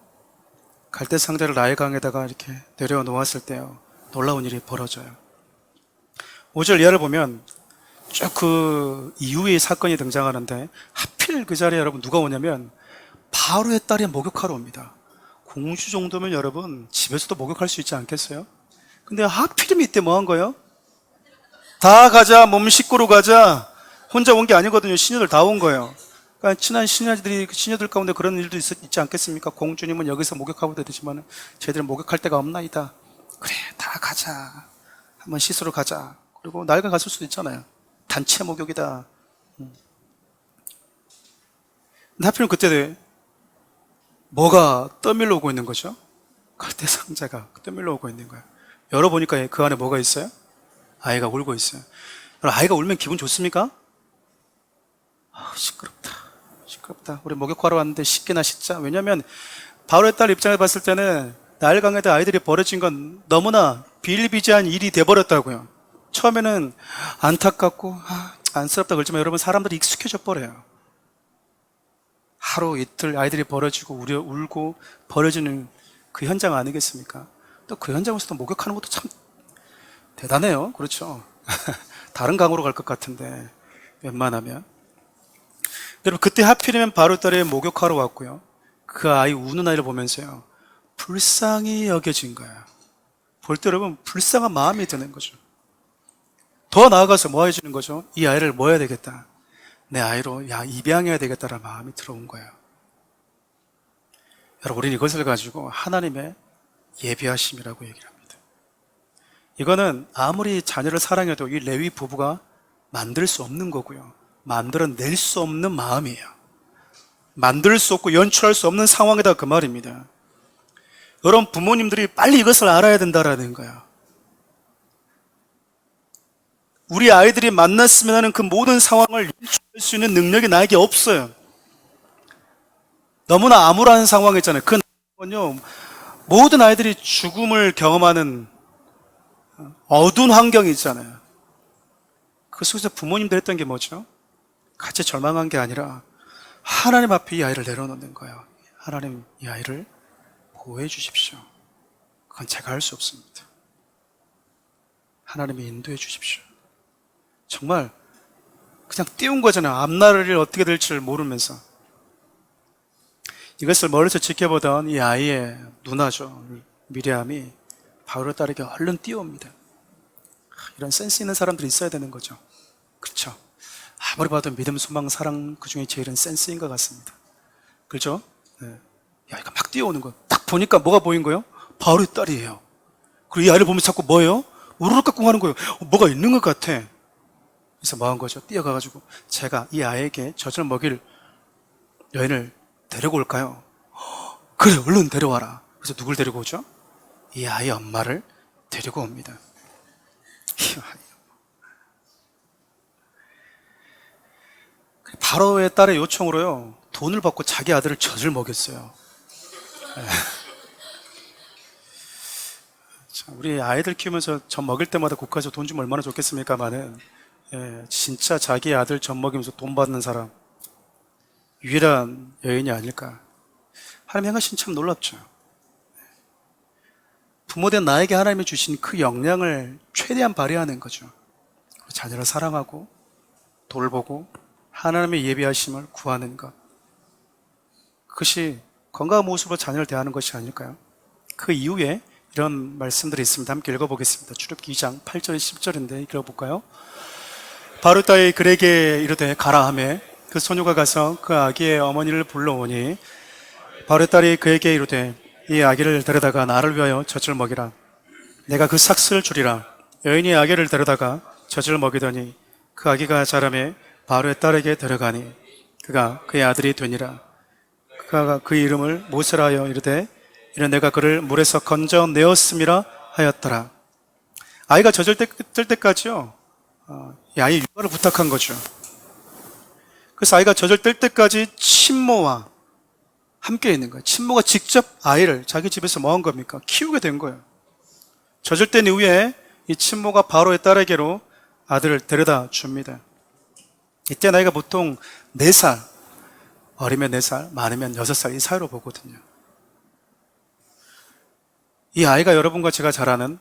갈대 상자를 나일강에다가 이렇게 내려놓았을 때요, 놀라운 일이 벌어져요. 5절 이하를 보면 쭉 그 이후의 사건이 등장하는데, 하필 그 자리에 여러분 누가 오냐면 바로의 딸이 목욕하러 옵니다. 공주 정도면 여러분 집에서도 목욕할 수 있지 않겠어요? 근데 하필이면 이때 뭐 한 거예요? 다 가자, 몸 씻고로 가자. 혼자 온 게 아니거든요. 시녀들 다 온 거예요. 그러니까 친한 시녀들 가운데 그런 일도 있지 않겠습니까? 공주님은 여기서 목욕하고 되지만 쟤들은 목욕할 데가 없나이다. 그래, 다 가자. 한번 씻으러 가자. 그리고 나일강 갔을 수도 있잖아요. 단체 목욕이다. 근데 하필이면 그때 뭐가 떠밀려 오고 있는 거죠? 갈대 상자가 떠밀려 오고 있는 거예요. 열어보니까 그 안에 뭐가 있어요? 아이가 울고 있어요. 아이가 울면 기분 좋습니까? 시끄럽다. 우리 목욕하러 왔는데 씻기나 씻자. 왜냐하면 바로의 딸 입장에 봤을 때는 나일강에다 아이들이 버려진 건 너무나 비일비재한 일이 돼버렸다고요. 처음에는 안타깝고 안쓰럽다 그러지만 여러분, 사람들이 익숙해져 버려요. 하루 이틀 아이들이 버려지고 울고 버려지는 그 현장 아니겠습니까? 또 그 현장에서도 목욕하는 것도 참 대단해요. 그렇죠? 다른 강으로 갈 것 같은데 웬만하면. 여러분, 그때 하필이면 바로 딸이 목욕하러 왔고요, 그 아이 우는 아이를 보면서요, 불쌍히 여겨진 거예요. 볼 때 여러분 불쌍한 마음이 드는 거죠. 더 나아가서 뭐 해주는 거죠? 이 아이를 뭐 해야 되겠다, 내 아이로 입양해야 되겠다라는 마음이 들어온 거예요. 여러분, 우리는 이것을 가지고 하나님의 예비하심이라고 얘기를 합니다. 이거는 아무리 자녀를 사랑해도 이 레위 부부가 만들 수 없는 거고요, 만들어낼 수 없는 마음이에요. 만들 수 없고 연출할 수 없는 상황이다, 그 말입니다. 여러분, 부모님들이 빨리 이것을 알아야 된다라는 거예요. 우리 아이들이 만났으면 하는 그 모든 상황을 연출할 수 있는 능력이 나에게 없어요. 너무나 암울한 상황이잖아요. 그 상황은요, 모든 아이들이 죽음을 경험하는 어두운 환경이 있잖아요. 그 속에서 부모님들 했던 게 뭐죠? 같이 절망한 게 아니라 하나님 앞에 이 아이를 내려놓는 거예요. 하나님, 이 아이를 보호해 주십시오. 그건 제가 할 수 없습니다. 하나님이 인도해 주십시오. 정말 그냥 띄운 거잖아요. 앞날이 어떻게 될지를 모르면서. 이것을 멀리서 지켜보던 이 아이의 누나죠, 미리암이 바울의 딸에게 얼른 뛰어옵니다. 이런 센스 있는 사람들이 있어야 되는 거죠. 그렇죠? 아무리 봐도 믿음, 소망, 사랑 그 중에 제일은 센스인 것 같습니다. 그렇죠? 네. 야, 이거 막 뛰어오는 거. 딱 보니까 뭐가 보인 거예요? 바울의 딸이에요. 그리고 이 아이를 보면 자꾸 뭐예요? 우르르 깎고 하는 거예요. 뭐가 있는 것 같아. 그래서 뭐 한 거죠? 뛰어가가지고 제가 이 아이에게 젖을 먹일 여인을 데리고 올까요? 그래, 얼른 데려와라. 그래서 누굴 데리고 오죠? 이 아이 엄마를 데리고 옵니다. 바로의 딸의 요청으로요, 돈을 받고 자기 아들을 젖을 먹였어요. 우리 아이들 키우면서 젖 먹일 때마다 국가에서 돈 주면 얼마나 좋겠습니까마는, 진짜 자기 아들 젖 먹이면서 돈 받는 사람 유일한 여인이 아닐까. 하나님 행하신 참 놀랍죠. 부모된 나에게 하나님이 주신 그 역량을 최대한 발휘하는 거죠. 자녀를 사랑하고 돌보고 하나님의 예비하심을 구하는 것, 그것이 건강한 모습으로 자녀를 대하는 것이 아닐까요? 그 이후에 이런 말씀들이 있습니다. 함께 읽어보겠습니다. 출애굽기 2장 8절 10절인데 읽어볼까요? 바로 딸이 그에게 이르되 가라 하매 그 소녀가 가서 그 아기의 어머니를 불러오니 바로 딸이 그에게 이르되 이 아기를 데려다가 나를 위하여 젖을 먹이라. 내가 그 삭슬을 주리라. 여인이 아기를 데려다가 젖을 먹이더니 그 아기가 자라매 바로의 딸에게 데려가니 그가 그의 아들이 되니라. 그가 그 이름을 모세라 하여 이르되 이는 내가 그를 물에서 건져내었음이라 하였더라. 아이가 젖을 뜰 때까지요, 이 아이 육아를 부탁한 거죠. 그래서 아이가 젖을 뜰 때까지 친모와 함께 있는 거예요. 친모가 직접 아이를 자기 집에서 뭐 한 겁니까? 키우게 된 거예요. 젖을 뗀 이후에 이 친모가 바로의 딸에게로 아들을 데려다 줍니다. 이때 나이가 보통 4살, 어리면 4살, 많으면 6살 이 사이로 보거든요. 이 아이가 여러분과 제가 잘 아는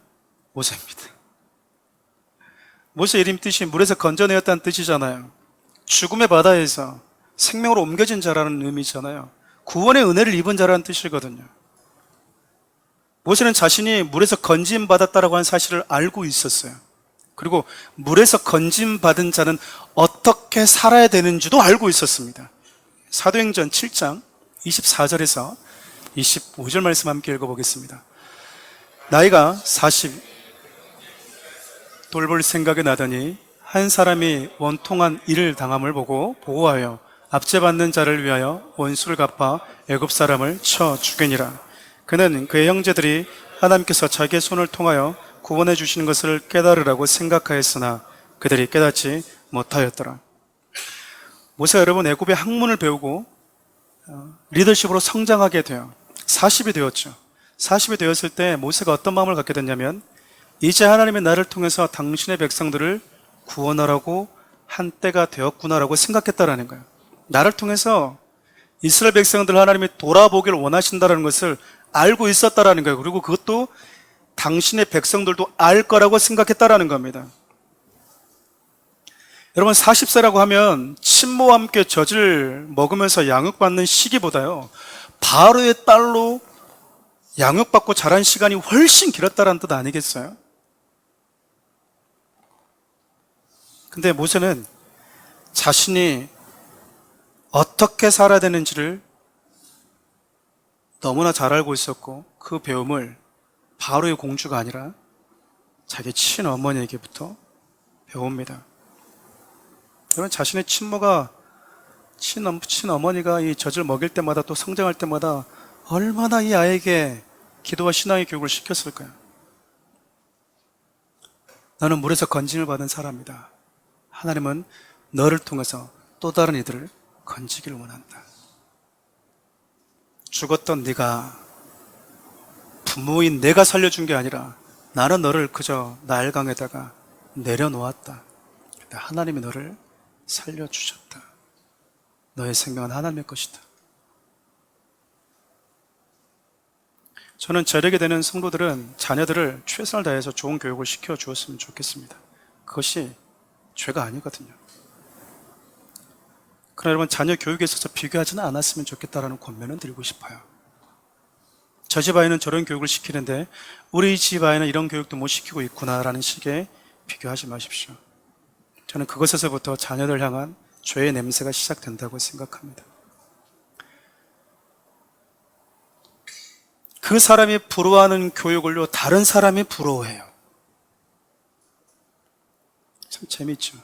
모세입니다. 모세 이름 뜻이 물에서 건져내었다는 뜻이잖아요. 죽음의 바다에서 생명으로 옮겨진 자라는 의미잖아요. 구원의 은혜를 입은 자라는 뜻이거든요. 모세는 자신이 물에서 건짐받았다라고 하는 사실을 알고 있었어요. 그리고 물에서 건짐받은 자는 어떻게 살아야 되는지도 알고 있었습니다. 사도행전 7장 24절에서 25절 말씀 함께 읽어보겠습니다. 나이가 40 돌볼 생각이 나더니 한 사람이 원통한 일을 당함을 보고 보호하여 압제받는 자를 위하여 원수를 갚아 애굽 사람을 쳐 죽이니라. 그는 그의 형제들이 하나님께서 자기의 손을 통하여 구원해 주시는 것을 깨달으라고 생각하였으나 그들이 깨닫지 못하였더라. 모세가 여러분 애굽의 학문을 배우고 리더십으로 성장하게 돼요. 40이 되었죠. 40이 되었을 때 모세가 어떤 마음을 갖게 됐냐면, 이제 하나님의 나를 통해서 당신의 백성들을 구원하라고 한 때가 되었구나라고 생각했다라는 거예요. 나를 통해서 이스라엘 백성들 하나님이 돌아보기를 원하신다는 것을 알고 있었다라는 거예요. 그리고 그것도 당신의 백성들도 알 거라고 생각했다라는 겁니다. 여러분, 40세라고 하면 친모와 함께 젖을 먹으면서 양육받는 시기보다요, 바로의 딸로 양육받고 자란 시간이 훨씬 길었다는 뜻 아니겠어요? 근데 모세는 자신이 어떻게 살아야 되는지를 너무나 잘 알고 있었고 그 배움을 바로의 공주가 아니라 자기 친어머니에게부터 배웁니다. 여러분, 자신의 친어머니가 이 젖을 먹일 때마다 또 성장할 때마다 얼마나 이 아이에게 기도와 신앙의 교육을 시켰을까요? 너는 물에서 건짐을 받은 사람이다. 하나님은 너를 통해서 또 다른 이들을 건지기를 원한다. 죽었던 네가 부모인 내가 살려준 게 아니라 나는 너를 그저 나일강에다가 내려놓았다. 근데 하나님이 너를 살려주셨다. 너의 생명은 하나님의 것이다. 저는 저에게 되는 성도들은 자녀들을 최선을 다해서 좋은 교육을 시켜주었으면 좋겠습니다. 그것이 죄가 아니거든요. 그러나 여러분, 자녀 교육에 있어서 비교하지는 않았으면 좋겠다라는 권면은 드리고 싶어요. 저 집 아이는 저런 교육을 시키는데 우리 집 아이는 이런 교육도 못 시키고 있구나라는 식의 비교하지 마십시오. 저는 그것에서부터 자녀들 향한 죄의 냄새가 시작된다고 생각합니다. 그 사람이 부러워하는 교육을요, 다른 사람이 부러워해요. 참 재밌죠.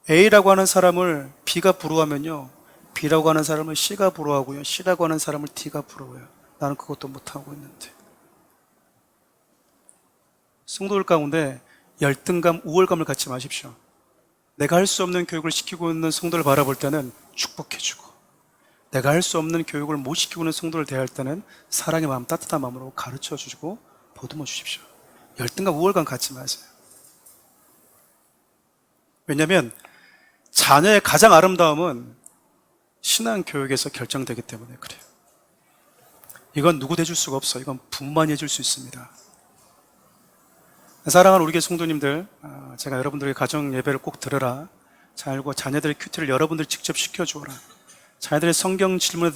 A라고 하는 사람을 B가 부러워하면요, B라고 하는 사람을 C가 부러워하고요, C라고 하는 사람을 D가 부러워해요. 나는 그것도 못하고 있는데. 성도들 가운데 열등감, 우월감을 갖지 마십시오. 내가 할 수 없는 교육을 시키고 있는 성도를 바라볼 때는 축복해주고, 내가 할 수 없는 교육을 못 시키고 있는 성도를 대할 때는 사랑의 마음, 따뜻한 마음으로 가르쳐주시고 보듬어 주십시오. 열등감, 우월감 갖지 마세요. 왜냐하면 자녀의 가장 아름다움은 신앙 교육에서 결정되기 때문에 그래요. 이건 누구도 해줄 수가 없어요. 이건 부모만이 해줄 수 있습니다. 사랑하는 우리 교회 성도님들, 제가 여러분들의 가정 예배를 꼭 들으라. 잘고 자녀들의 큐티를 여러분들이 직접 시켜주어라. 자녀들의 성경 질문에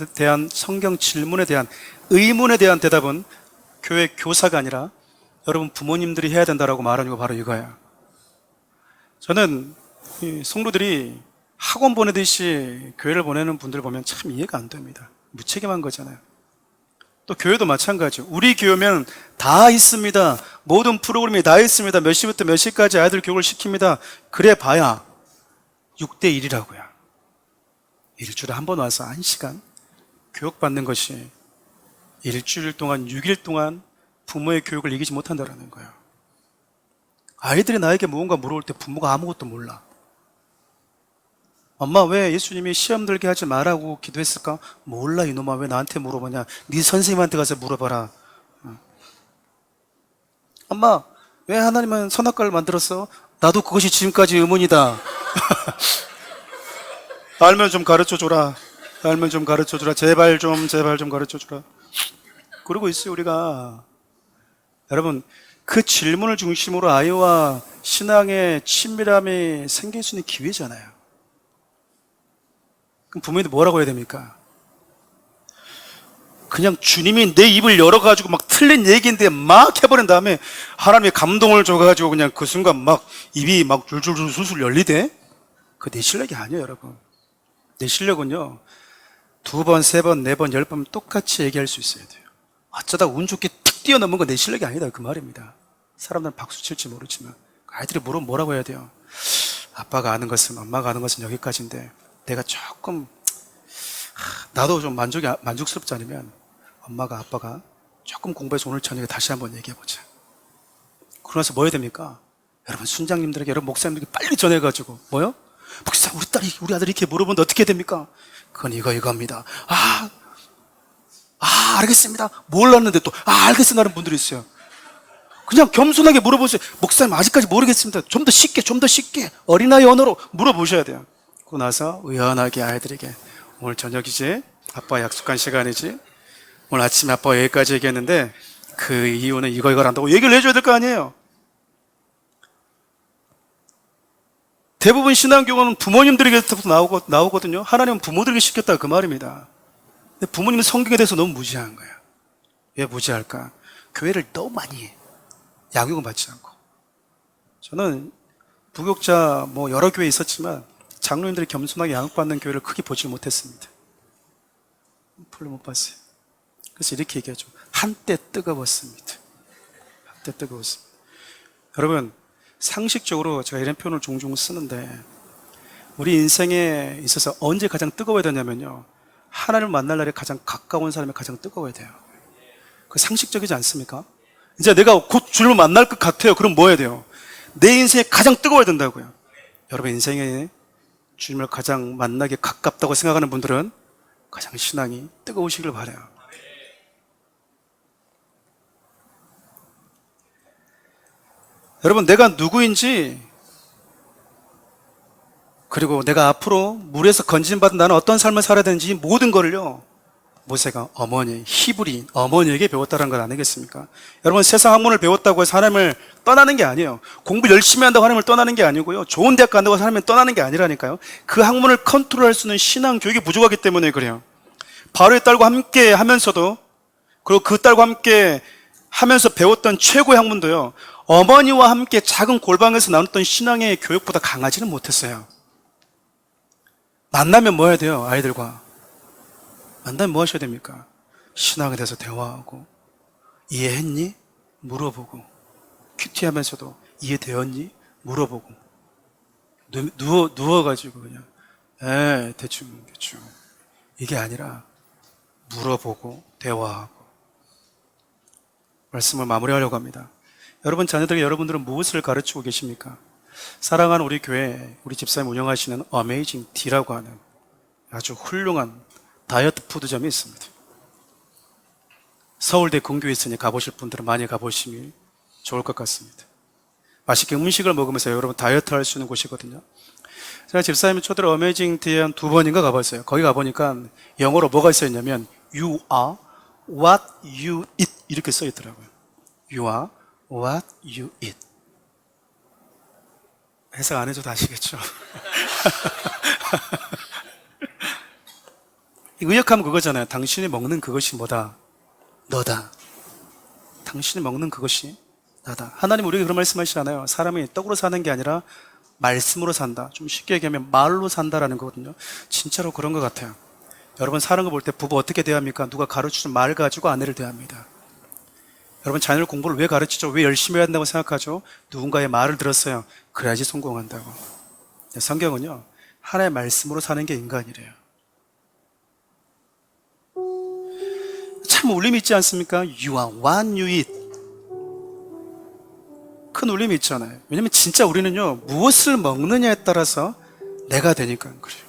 대한 의문에 대한 대답은 교회 교사가 아니라 여러분 부모님들이 해야 된다라고 말하는 거 바로 이거예요. 저는 성도들이 학원 보내듯이 교회를 보내는 분들 보면 참 이해가 안 됩니다. 무책임한 거잖아요. 또 교회도 마찬가지죠. 우리 교회면 다 있습니다. 모든 프로그램이 다 있습니다. 몇 시부터 몇 시까지 아이들 교육을 시킵니다. 그래 봐야 6대1이라고요. 일주일에 한 번 와서 1시간 교육받는 것이 일주일 동안 6일 동안 부모의 교육을 이기지 못한다는 거예요. 아이들이 나에게 무언가 물어볼 때 부모가 아무것도 몰라. 엄마, 왜 예수님이 시험 들게 하지 말라고 기도했을까? 몰라, 이놈아. 왜 나한테 물어보냐? 네 선생님한테 가서 물어봐라. 엄마, 왜 하나님은 선악과를 만들었어? 나도 그것이 지금까지 의문이다. 알면 좀 가르쳐줘라. 알면 좀 가르쳐줘라. 제발 좀 가르쳐줘라. 그러고 있어요, 우리가. 여러분, 그 질문을 중심으로 아이와 신앙의 친밀함이 생길 수 있는 기회잖아요. 그럼 부모님들 뭐라고 해야 됩니까? 그냥 주님이 내 입을 열어가지고 막 틀린 얘기인데 막 해버린 다음에 하나님의 감동을 줘가지고 그냥 그 순간 막 입이 막 줄줄줄 술술 열리대? 그거 내 실력이 아니에요, 여러분. 내 실력은요, 2번, 3번, 4번, 10번 똑같이 얘기할 수 있어야 돼요. 어쩌다 운 좋게 툭 뛰어넘은 건 내 실력이 아니다, 그 말입니다. 사람들은 박수 칠지 모르지만 아이들이 물으면 뭐라고 해야 돼요? 아빠가 아는 것은, 엄마가 아는 것은 여기까지인데 내가 조금 나도 좀 만족스럽지 않으면 엄마가 아빠가 조금 공부해서 오늘 저녁에 다시 한번 얘기해보자. 그러면서 뭐 해야 됩니까? 여러분 순장님들에게, 여러분 목사님들에게 빨리 전해가지고 뭐요? 목사, 우리 아들이 이렇게 물어보는데 어떻게 해야 됩니까? 그건 이거입니다. 알겠습니다. 몰랐는데 또 알겠습니다 하는 분들이 있어요. 그냥 겸손하게 물어보세요. 목사님 아직까지 모르겠습니다. 좀 더 쉽게 어린아이 언어로 물어보셔야 돼요. 그러고 나서 의연하게 아이들에게 오늘 저녁이지? 아빠 약속한 시간이지? 오늘 아침에 아빠가 여기까지 얘기했는데 그 이유는 이거란다고 얘기를 해줘야 될 거 아니에요. 대부분 신앙교육은 부모님들에게부터 나오거든요. 하나님은 부모들에게 시켰다 그 말입니다. 근데 부모님은 성경에 대해서 너무 무지한 거야. 왜 무지할까? 교회를 너무 많이 해. 양육을 받지 않고. 저는 부교육자 여러 교회에 있었지만 장로님들이 겸손하게 양육받는 교회를 크게 보지 못했습니다. 별로 못 봤어요. 그래서 이렇게 얘기하죠. 한때 뜨거웠습니다. 한때 뜨거웠습니다. 여러분, 상식적으로 제가 이런 표현을 종종 쓰는데 우리 인생에 있어서 언제 가장 뜨거워야 되냐면요, 하나님을 만날 날에 가장 가까운 사람이 가장 뜨거워야 돼요. 그 상식적이지 않습니까? 이제 내가 곧 주님을 만날 것 같아요. 그럼 뭐 해야 돼요? 내 인생에 가장 뜨거워야 된다고요. 여러분, 인생에 주님을 가장 만나기 가깝다고 생각하는 분들은 가장 신앙이 뜨거우시길 바라요. 여러분, 내가 누구인지, 그리고 내가 앞으로 물에서 건진받은 나는 어떤 삶을 살아야 되는지 모든 거를요, 모세가 히브리인 어머니에게 배웠다는 걸 아니겠습니까? 여러분, 세상 학문을 배웠다고 해서 하나님을 떠나는 게 아니에요. 공부 열심히 한다고 하나님을 떠나는 게 아니고요, 좋은 대학 간다고 해서 하나님을 떠나는 게 아니라니까요. 그 학문을 컨트롤할 수 있는 신앙 교육이 부족하기 때문에 그래요. 바로의 딸과 함께 하면서도, 그리고 그 딸과 함께 하면서 배웠던 최고의 학문도요, 어머니와 함께 작은 골방에서 나눴던 신앙의 교육보다 강하지는 못했어요. 만나면 뭐 해야 돼요? 아이들과 만나면 뭐 하셔야 됩니까? 신앙에 대해서 대화하고, 이해했니? 물어보고, 큐티하면서도 이해되었니? 물어보고, 누워가지고 그냥 대충 이게 아니라 물어보고 대화하고. 말씀을 마무리하려고 합니다. 여러분 자녀들에게 여러분들은 무엇을 가르치고 계십니까? 사랑하는 우리 교회, 우리 집사님 운영하시는 어메이징 D라고 하는 아주 훌륭한 다이어트 푸드점이 있습니다. 서울대 근교에 있으니 가보실 분들은 많이 가보시면 좋을 것 같습니다. 맛있게 음식을 먹으면서 여러분 다이어트 할 수 있는 곳이거든요. 제가 집사님이 초대로 어메이징 D에 한 2번인가 가봤어요. 거기 가보니까 영어로 뭐가 써있냐면 You are what you eat 이렇게 써있더라고요. You are what you eat. 해석 안 해줘도 아시겠죠? 의역하면 그거잖아요. 당신이 먹는 그것이 뭐다? 너다. 당신이 먹는 그것이 나다. 하나님 우리에게 그런 말씀하시잖아요. 사람이 떡으로 사는 게 아니라 말씀으로 산다. 좀 쉽게 얘기하면 말로 산다라는 거거든요. 진짜로 그런 것 같아요. 여러분 사는 거 볼 때 부부 어떻게 대합니까? 누가 가르쳐준 말 가지고 아내를 대합니다. 여러분 자녀를 공부를 왜 가르치죠? 왜 열심히 해야 한다고 생각하죠? 누군가의 말을 들었어요. 그래야지 성공한다고. 성경은요, 하나의 말씀으로 사는 게 인간이래요. 참 울림이 있지 않습니까? You are what you eat. 큰 울림이 있잖아요. 왜냐면 진짜 우리는요, 무엇을 먹느냐에 따라서 내가 되니까 그래요.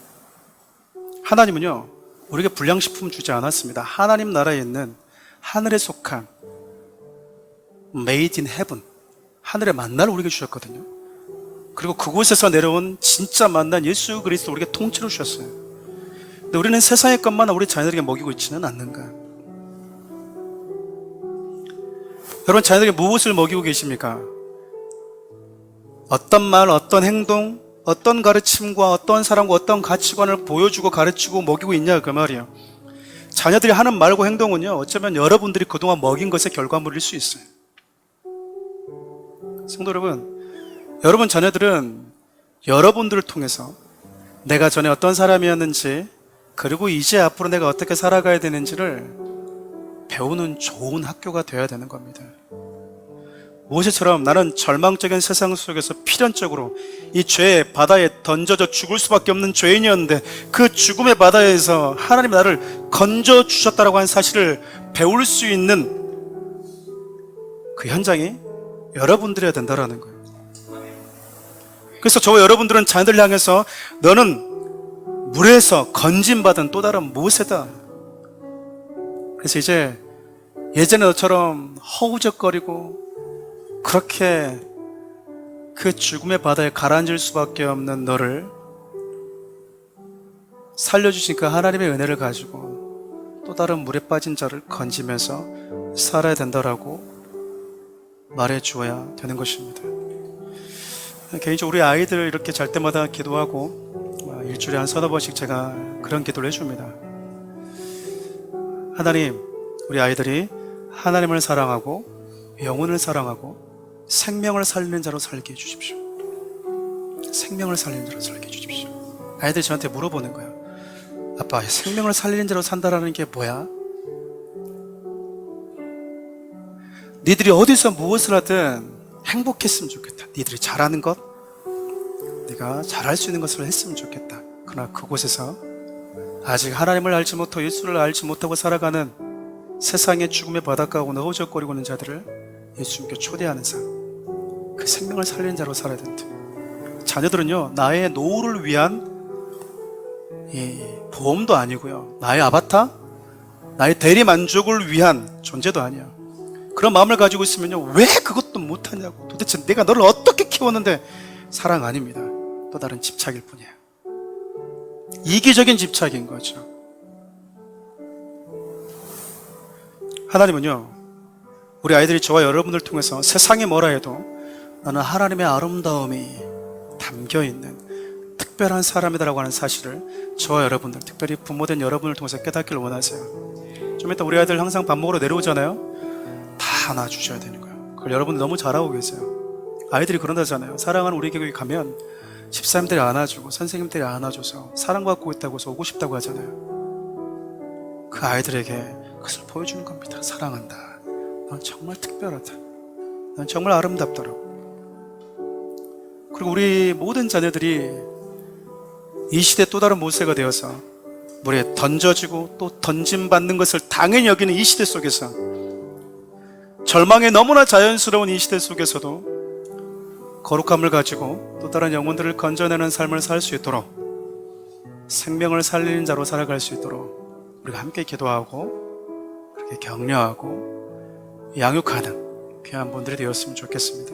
하나님은요, 우리에게 불량식품 주지 않았습니다. 하나님 나라에 있는 하늘에 속한 Made in Heaven, 하늘의 만나를 우리에게 주셨거든요. 그리고 그곳에서 내려온 진짜 만난 예수 그리스도 우리에게 통째로 주셨어요. 근데 우리는 세상의 것만 우리 자녀들에게 먹이고 있지는 않는가? 여러분 자녀들에게 무엇을 먹이고 계십니까? 어떤 말, 어떤 행동, 어떤 가르침과 어떤 사람과 어떤 가치관을 보여주고 가르치고 먹이고 있냐 그 말이에요. 자녀들이 하는 말과 행동은요, 어쩌면 여러분들이 그동안 먹인 것의 결과물일 수 있어요. 성도 여러분, 여러분 자녀들은 여러분들을 통해서 내가 전에 어떤 사람이었는지, 그리고 이제 앞으로 내가 어떻게 살아가야 되는지를 배우는 좋은 학교가 되어야 되는 겁니다. 모세처럼 나는 절망적인 세상 속에서 필연적으로 이 죄의 바다에 던져져 죽을 수밖에 없는 죄인이었는데 그 죽음의 바다에서 하나님 나를 건져 주셨다라고 하는 사실을 배울 수 있는 그 현장이 여러분들이어야 된다라는 거예요. 그래서 저와 여러분들은 자녀들을 향해서 너는 물에서 건진받은 또 다른 모세다. 그래서 이제 예전에 너처럼 허우적거리고 그렇게 그 죽음의 바다에 가라앉을 수밖에 없는 너를 살려주신 그 하나님의 은혜를 가지고 또 다른 물에 빠진 자를 건지면서 살아야 된다라고 말해 주어야 되는 것입니다. 개인적으로 우리 아이들 이렇게 잘 때마다 기도하고 일주일에 한 서너 번씩 제가 그런 기도를 해줍니다. 하나님, 우리 아이들이 하나님을 사랑하고 영혼을 사랑하고 생명을 살리는 자로 살게 해주십시오. 생명을 살리는 자로 살게 해주십시오. 아이들이 저한테 물어보는 거예요. 아빠, 생명을 살리는 자로 산다라는 게 뭐야? 니들이 어디서 무엇을 하든 행복했으면 좋겠다. 니들이 잘하는 것, 네가 잘할 수 있는 것을 했으면 좋겠다. 그러나 그곳에서 아직 하나님을 알지 못하고 예수를 알지 못하고 살아가는 세상의 죽음의 바닷가에 허우적거리고 있는 자들을 예수님께 초대하는 삶, 그 생명을 살리는 자로 살아야 된다. 자녀들은요, 나의 노후를 위한 보험도 아니고요, 나의 아바타, 나의 대리 만족을 위한 존재도 아니야. 그런 마음을 가지고 있으면요, 왜 그것도 못하냐고, 도대체 내가 너를 어떻게 키웠는데. 사랑 아닙니다. 또 다른 집착일 뿐이에요. 이기적인 집착인 거죠. 하나님은요, 우리 아이들이 저와 여러분을 통해서 세상이 뭐라 해도 나는 하나님의 아름다움이 담겨있는 특별한 사람이다라고 하는 사실을 저와 여러분들, 특별히 부모된 여러분을 통해서 깨닫기를 원하세요. 좀 이따 우리 아이들 항상 밥 먹으러 내려오잖아요. 다 안아주셔야 되는 거예요. 그걸 여러분들 너무 잘하고 계세요. 아이들이 그런다잖아요. 사랑하는 우리 교회 가면 집사님들이 안아주고 선생님들이 안아줘서 사랑받고 있다고 해서 오고 싶다고 하잖아요. 그 아이들에게 그것을 보여주는 겁니다. 사랑한다. 넌 정말 특별하다. 넌 정말 아름답다라고. 그리고 우리 모든 자녀들이 이 시대 또 다른 모세가 되어서 물에 던져지고 또 던짐받는 것을 당연히 여기는 이 시대 속에서, 절망이 너무나 자연스러운 이 시대 속에서도 거룩함을 가지고 또 다른 영혼들을 건져내는 삶을 살 수 있도록, 생명을 살리는 자로 살아갈 수 있도록 우리가 함께 기도하고 그렇게 격려하고 양육하는 귀한 분들이 되었으면 좋겠습니다.